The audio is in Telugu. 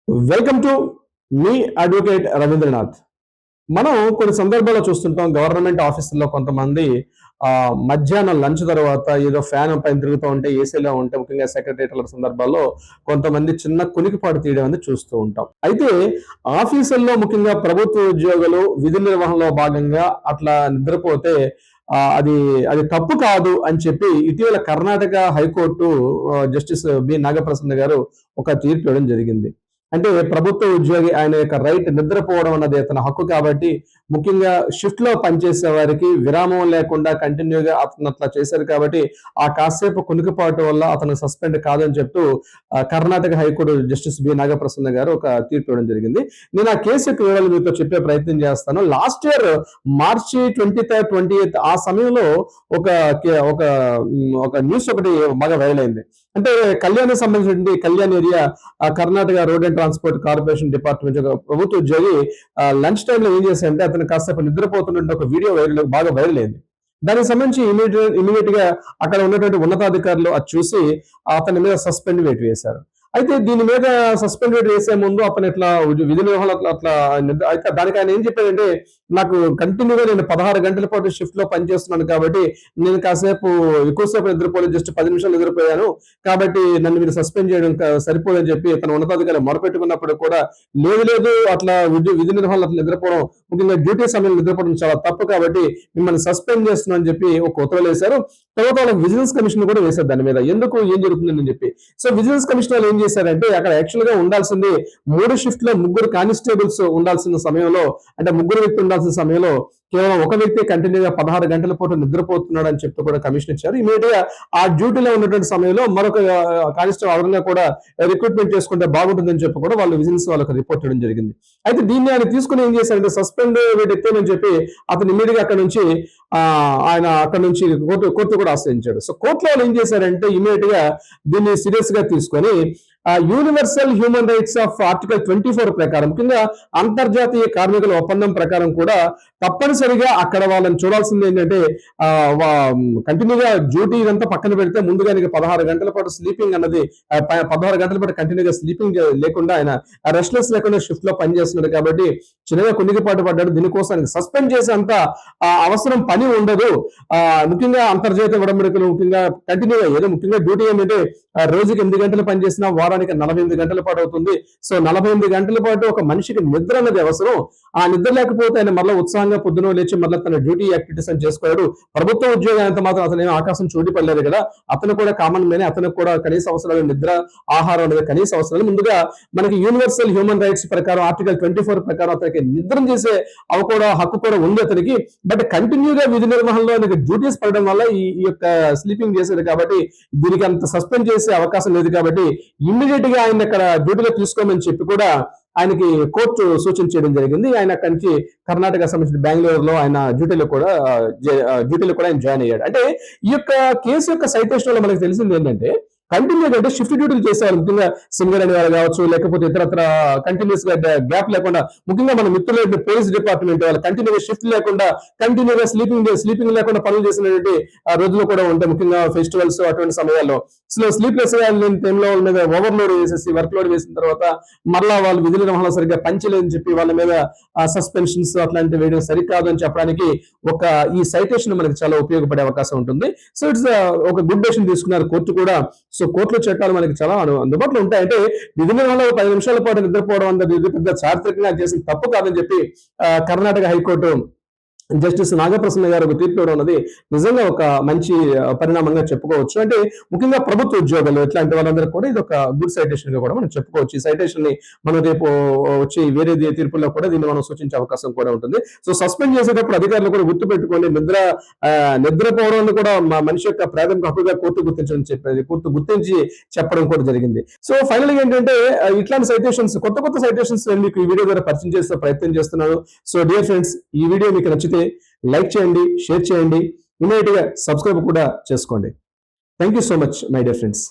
వెల్కమ్ టు మీ అడ్వకేట్ రవీంద్రనాథ్. మనం కొన్ని సందర్భాల్లో చూస్తుంటాం గవర్నమెంట్ ఆఫీసుల్లో కొంతమంది మధ్యాహ్నం లంచ్ తర్వాత ఏదో ఫ్యాన్ పైన తిరుగుతూ ఉంటే ఏసీలో ఉంటే ముఖ్యంగా సెక్రటరియట్ల సందర్భాల్లో కొంతమంది చిన్న కునికిపాటు తీయడం అనేది చూస్తూ ఉంటాం. అయితే ఆఫీసుల్లో ముఖ్యంగా ప్రభుత్వ ఉద్యోగులు విధి నిర్వహణలో భాగంగా అట్లా నిద్రపోతే అది అది తప్పు కాదు అని చెప్పి ఇటీవల Karnataka high court justice B Nagaprasanna గారు ఒక తీర్పు ఇవ్వడం జరిగింది. అంటే ప్రభుత్వ ఉద్యోగి ఆయన యొక్క రైట్ నిద్రపోవడం అన్నది అతని హక్కు కాబట్టి ముఖ్యంగా షిఫ్ట్ లో పనిచేసే వారికి విరామం లేకుండా కంటిన్యూగా అతను అట్లా చేశారు కాబట్టి ఆ కాసేపు కునికిపాటు వల్ల అతను సస్పెండ్ కాదని చెప్తూ Karnataka high court justice B Nagaprasanna గారు ఒక తీర్పు ఇవ్వడం జరిగింది. నేను ఆ కేసు యొక్క వివరాలు మీతో చెప్పే ప్రయత్నం చేస్తాను. లాస్ట్ ఇయర్ మార్చి 23rd 28th ఆ సమయంలో ఒక ఒక ఒక న్యూస్ ఒకటి బాగా వైరల్ అయింది. అంటే కళ్యాణ్ సంబంధించిన Kalyan area Karnataka road and transport corporation department ప్రభుత్వ ఉద్యోగి లంచ్ టైంలో ఏం చేశారంటే అతను కాసేపు నిద్రపోతున్నట్టు ఒక వీడియో బాగా వైరల్ అయింది. దానికి సంబంధించి ఇమీడియట్ గా అక్కడ ఉన్నటువంటి ఉన్నతాధికారులు అది చూసి అతని మీద సస్పెండ్ వేటు వేశారు. అయితే దీని మీద సస్పెండ్ వేసే ముందు అతను ఇట్లా విధి నిర్వహణ అట్లా అయితే దానికి ఆయన ఏం చెప్పాడంటే నాకు కంటిన్యూగా నేను 16 గంటల పాటు షిఫ్ట్ లో పనిచేస్తున్నాను కాబట్టి నేను కాసేపు ఎక్కువసేపు నిద్రపోలేదు, జస్ట్ 10 నిమిషాలు నిద్రపోయాను కాబట్టి నన్ను మీరు సస్పెండ్ చేయడం సరిపోదని చెప్పి తన ఉన్నతాధికారి మొరపెట్టుకున్నప్పుడు కూడా లేదు అట్లా విధి నిర్వహణ అట్లా నిద్రపోవడం ముఖ్యంగా డ్యూటీ సమయంలో నిద్రపోవడం చాలా తప్పు కాబట్టి మిమ్మల్ని సస్పెండ్ చేస్తున్నాను అని చెప్పి ఒక ఉత్తర్వులు వేశారు. తర్వాత వాళ్ళకి విజిలెన్స్ కమిషన్ కూడా వేశారు దాని మీద ఎందుకు ఏం జరుగుతుందని చెప్పి. సో విజిలెన్స్ కమిషనర్ ఏం చేశారంటే అక్కడ యాక్చువల్ గా ఉండాల్సింది 3 షిఫ్ట్ లో 3 కానిస్టేబుల్స్ ఉండాల్సిన సమయంలో, అంటే 3 వ్యక్తులు ఉండాల్సిన సమయంలో కేవలం ఒక వ్యక్తి కంటిన్యూగా 16 గంటల పాటు నిద్రపోతున్నాడు అని చెప్తూ కూడా కమిషన్ ఇచ్చారు. ఇమీడియట్ గా ఆ డ్యూటీలో ఉన్నటువంటి సమయంలో మరొక కానిస్టేబుల్ అదనంగా కూడా రిక్రూట్మెంట్ చేసుకుంటే బాగుంటుందని చెప్పి కూడా వాళ్ళు విజిలెన్స్ వాళ్ళకి రిపోర్ట్ చేయడం జరిగింది. అయితే దీన్ని ఆయన తీసుకుని ఏం చేశారంటే సస్పెండ్ ఎత్తేనని చెప్పి అతను ఇమీడియట్ గా అక్కడ నుంచి ఆయన అక్కడ నుంచి కోర్టు కూడా ఆశ్రయించాడు. సో కోర్టులో వాళ్ళు ఏం చేశారంటే ఇమీడియట్ గా దీన్ని సీరియస్ గా తీసుకొని universal human rights of article 24 ప్రకారం ముఖ్యంగా అంతర్జాతీయ కార్మికుల ఒప్పందం ప్రకారం కూడా తప్పనిసరిగా అక్కడ వాళ్ళని చూడాల్సింది ఏంటంటే కంటిన్యూగా డ్యూటీ ఇదంతా పక్కన పెడితే ముందుగా 16 గంటల పాటు స్లీపింగ్ అన్నది 16 గంటల పాటు కంటిన్యూగా స్లీపింగ్ లేకుండా ఆయన రెస్ట్లెస్ లేకుండా షిఫ్ట్ లో పనిచేస్తున్నాడు కాబట్టి చిన్నగా కొన్నిపాటు పడ్డాడు. దీనికోసం సస్పెండ్ చేసేంత అవసరం పని ఉండదు. ముఖ్యంగా అంతర్జాతీయ ఉడంబడికలు ముఖ్యంగా కంటిన్యూగా ఏదో ముఖ్యంగా డ్యూటీ ఏంటంటే రోజుకి 8 గంటలు పనిచేసినా వారానికి 48 గంటల పాటు అవుతుంది. సో 48 గంటల పాటు ఒక మనిషికి నిద్ర అనేది అవసరం. ఆ నిద్ర లేకపోతే ఆయన మళ్ళీ ఉత్సాహంగా పొద్దున లేచి మళ్ళీ తన డ్యూటీ యాక్టివిటీస్ అని చేసుకోడు. ప్రభుత్వ ఉద్యోగం అంత మాత్రం అతను ఏమో ఆకాశం చూడి పడలేదు కదా, అతను కూడా కామన్ మ్యాన్, అతనికి కూడా కనీస అవసరాలు నిద్ర ఆహారం అనేది కనీస అవసరాలు. ముందుగా మనకి యూనివర్సల్ హ్యూమన్ రైట్స్ ప్రకారం ఆర్టికల్ 24 ప్రకారం అతనికి నిద్ర చేసే హక్కు కూడా ఉంది అతనికి. బట్ కంటిన్యూగా విధి నిర్వహణలో డ్యూటీస్ పడడం వల్ల ఈ యొక్క స్లీపింగ్ చేసేది కాబట్టి దీనికి అంత సస్పెండ్ చేసే అవకాశం లేదు కాబట్టి ఇమ్మీడియట్ గా ఆయన అక్కడ డ్యూటీలో తీసుకోమని చెప్పి కూడా ఆయనకి కోర్టు సూచన చేయడం జరిగింది. ఆయన అక్కడి నుంచి కర్ణాటక సంబంధించిన బెంగళూరులో ఆయన డ్యూటీలో కూడా ఆయన జాయిన్ అయ్యాడు. అంటే ఈ యొక్క కేసు యొక్క సైటేషన్ వల్ల మనకు తెలిసింది ఏంటంటే కంటిన్యూగా అంటే షిఫ్ట్ డ్యూటీలు చేసేవారు ముఖ్యంగా సింగర్ అనే వాళ్ళు కావచ్చు, లేకపోతే ఇతరత్ర కంటిన్యూస్ గా గ్యాప్ లేకుండా ముఖ్యంగా మన మిత్రులు పోలీస్ డిపార్ట్మెంట్ వాళ్ళు కంటిన్యూగా షిఫ్ట్ లేకుండా కంటిన్యూగా స్లీపింగ్ లేకుండా పనులు చేసినటువంటి రోజులు కూడా ఉంటాయి. ముఖ్యంగా ఫెస్టివల్స్ అటువంటి సమయాల్లో స్లీప్లెస్ టైంలో వాళ్ళ మీద ఓవర్లోడ్ వేసేసి వర్క్ లోడ్ వేసిన తర్వాత మళ్ళా వాళ్ళు విధుల నిర్వహణ సరిగ్గా పంచలేదని చెప్పి వాళ్ళ మీద సస్పెన్షన్స్ అట్లాంటివి వేయడం సరికాదు అని చెప్పడానికి ఈ సైటేషన్ మనకి చాలా ఉపయోగపడే అవకాశం ఉంటుంది. సో ఇట్స్ ఒక గుడ్ డెసిషన్ తీసుకున్నారు కోర్టు కూడా. సో కోర్టులో చట్టాలు మనకి చాలా అందుబాటులో ఉంటాయి. అంటే విధి నిర్వహణలో 10 నిమిషాల పాటు నిద్రపోవడం అనేది పెద్ద చారిత్రకంగా చేసిన తప్పు కాదని చెప్పి కర్ణాటక హైకోర్టు జస్టిస్ నాగప్రసన్న గారు ఒక తీర్పు ఇవ్వడం అనేది నిజంగా ఒక మంచి పరిణామంగా చెప్పుకోవచ్చు. అంటే ముఖ్యంగా ప్రభుత్వ ఉద్యోగాలు ఇట్లాంటి వాళ్ళందరూ కూడా ఇది ఒక గుడ్ సైటేషన్ గా కూడా మనం చెప్పుకోవచ్చు. ఈ సైటేషన్ ని మనం రేపు వచ్చి వేరే తీర్పుల్లో కూడా దీన్ని మనం సూచించే అవకాశం కూడా ఉంటుంది. సో సస్పెండ్ చేసేటప్పుడు అధికారులు కూడా గుర్తు పెట్టుకోండి, నిద్రపోవడం కూడా మనిషి యొక్క ప్రాథమిక హక్కుగా కోర్టు గుర్తించి చెప్పడం కూడా జరిగింది. సో ఫైనల్ గా ఏంటంటే ఇట్లాంటి సైటేషన్స్ కొత్త సైటేషన్స్ మీకు ఈ వీడియో ద్వారా పరిచయం చేసే ప్రయత్నం చేస్తున్నాను. సో డియర్ ఫ్రెండ్స్, ఈ వీడియో మీకు నచ్చితే లైక్ చేయండి, షేర్ చేయండి, ఇమీడియట్ గా సబ్స్క్రైబ్ కూడా చేసుకోండి. Thank you so much my dear friends.